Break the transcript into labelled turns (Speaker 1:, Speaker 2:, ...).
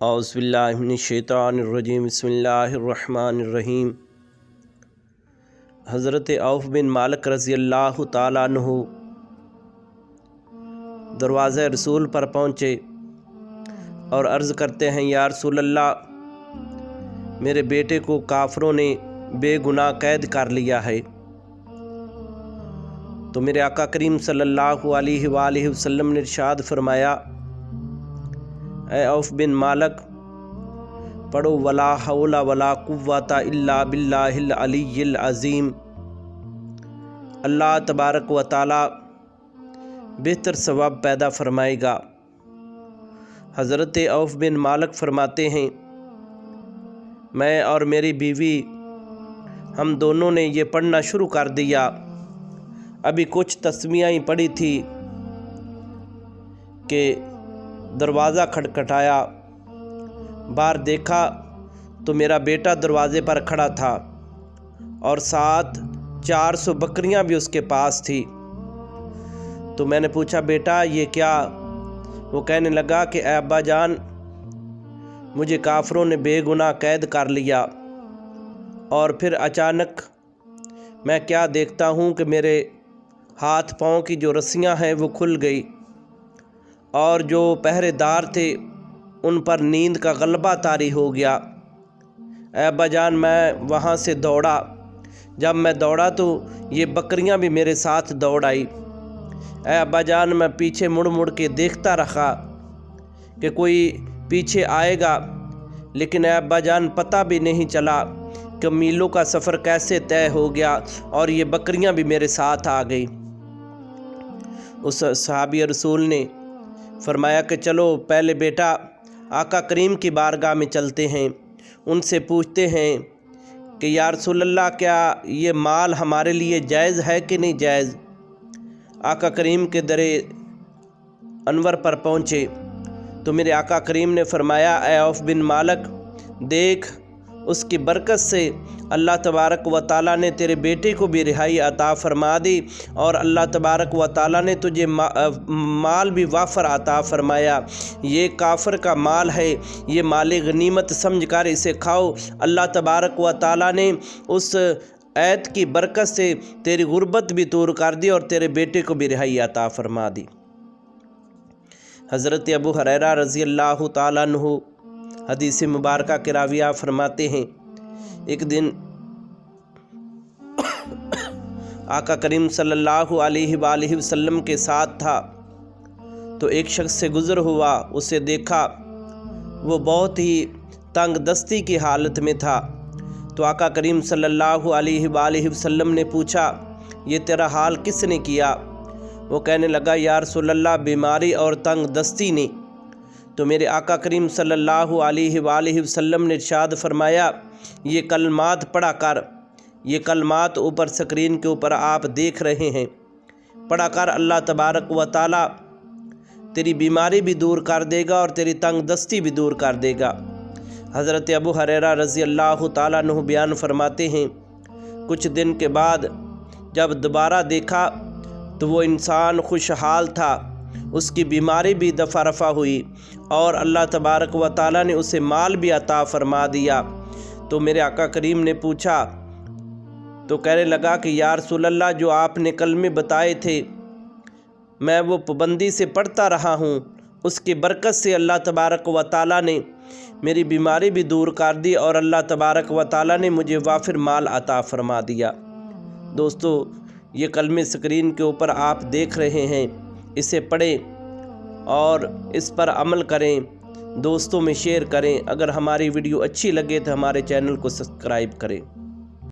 Speaker 1: اعوذ باللہ من الشیطان الرجیم بسم اللہ الرحمن الرحیم۔ حضرت عوف بن مالک رضی اللہ تعالیٰ عنہ دروازہ رسول پر پہنچے اور عرض کرتے ہیں، یا رسول اللہ، میرے بیٹے کو کافروں نے بے گناہ قید کر لیا ہے۔ تو میرے آقا کریم صلی اللہ علیہ وآلہ وسلم نے ارشاد فرمایا، اے عوف بن مالک، پڑھو ولا حول ولا قوت الا باللہ العلی العظیم۔ اللہ تبارک و تعالی بہتر ثواب پیدا فرمائے گا۔ حضرت عوف بن مالک فرماتے ہیں، میں اور میری بیوی ہم دونوں نے یہ پڑھنا شروع کر دیا۔ ابھی کچھ تسمیاں ہی پڑھی تھی کہ دروازہ کھٹکھٹایا، باہر دیکھا تو میرا بیٹا دروازے پر کھڑا تھا اور ساتھ 400 بکریاں بھی اس کے پاس تھی۔ تو میں نے پوچھا، بیٹا یہ کیا؟ وہ کہنے لگا کہ اے ابا جان، مجھے کافروں نے بے گناہ قید کر لیا، اور پھر اچانک میں کیا دیکھتا ہوں کہ میرے ہاتھ پاؤں کی جو رسیاں ہیں وہ کھل گئی، اور جو پہرے دار تھے ان پر نیند کا غلبہ طاری ہو گیا۔ اے ابا جان، میں وہاں سے دوڑا۔ جب میں دوڑا تو یہ بکریاں بھی میرے ساتھ دوڑ آئی۔ اے ابا جان، میں پیچھے مڑ مڑ کے دیکھتا رہا کہ کوئی پیچھے آئے گا، لیکن اے ابا جان پتہ بھی نہیں چلا کہ میلوں کا سفر کیسے طے ہو گیا اور یہ بکریاں بھی میرے ساتھ آ گئی۔ اس صحابی رسول نے فرمایا کہ چلو پہلے بیٹا آقا کریم کی بارگاہ میں چلتے ہیں، ان سے پوچھتے ہیں کہ یا رسول اللہ، کیا یہ مال ہمارے لیے جائز ہے کہ نہیں جائز؟ آقا کریم کے در انور پر پہنچے تو میرے آقا کریم نے فرمایا، اے عوف بن مالک، دیکھ اس کی برکت سے اللہ تبارک و تعالیٰ نے تیرے بیٹے کو بھی رہائی عطا فرما دی، اور اللہ تبارک و تعالیٰ نے تجھے مال بھی وافر عطا فرمایا۔ یہ کافر کا مال ہے، یہ مال غنیمت سمجھ کر اسے کھاؤ۔ اللہ تبارک و تعالیٰ نے اس ایت کی برکت سے تیری غربت بھی دور کر دی اور تیرے بیٹے کو بھی رہائی عطا فرما دی۔ حضرت ابو ہریرہ رضی اللہ تعالیٰ عنہ حدیث مبارکہ کے راوی فرماتے ہیں، ایک دن آقا کریم صلی اللہ علیہ وآلہ وسلم کے ساتھ تھا تو ایک شخص سے گزر ہوا، اسے دیکھا وہ بہت ہی تنگ دستی کی حالت میں تھا۔ تو آقا کریم صلی اللہ علیہ وآلہ وسلم نے پوچھا، یہ تیرا حال کس نے کیا؟ وہ کہنے لگا، یا رسول اللہ، بیماری اور تنگ دستی نے۔ تو میرے آقا کریم صلی اللہ علیہ وآلہ وسلم نے ارشاد فرمایا، یہ کلمات پڑھا کر، یہ کلمات اوپر سکرین کے اوپر آپ دیکھ رہے ہیں، پڑھا کر اللہ تبارک و تعالی تیری بیماری بھی دور کر دے گا اور تیری تنگ دستی بھی دور کر دے گا۔ حضرت ابو ہریرہ رضی اللہ تعالیٰ عنہ بیان فرماتے ہیں، کچھ دن کے بعد جب دوبارہ دیکھا تو وہ انسان خوشحال تھا، اس کی بیماری بھی دفع رفع ہوئی اور اللہ تبارک و تعالیٰ نے اسے مال بھی عطا فرما دیا۔ تو میرے آقا کریم نے پوچھا تو کہنے لگا کہ یا رسول اللہ، جو آپ نے کلمے بتائے تھے میں وہ پابندی سے پڑھتا رہا ہوں، اس کی برکت سے اللہ تبارک و تعالیٰ نے میری بیماری بھی دور کر دی اور اللہ تبارک و تعالیٰ نے مجھے وافر مال عطا فرما دیا۔ دوستو، یہ کلمے سکرین کے اوپر آپ دیکھ رہے ہیں، اسے پڑھیں اور اس پر عمل کریں، دوستوں میں شیئر کریں۔ اگر ہماری ویڈیو اچھی لگے تو ہمارے چینل کو سبسکرائب کریں۔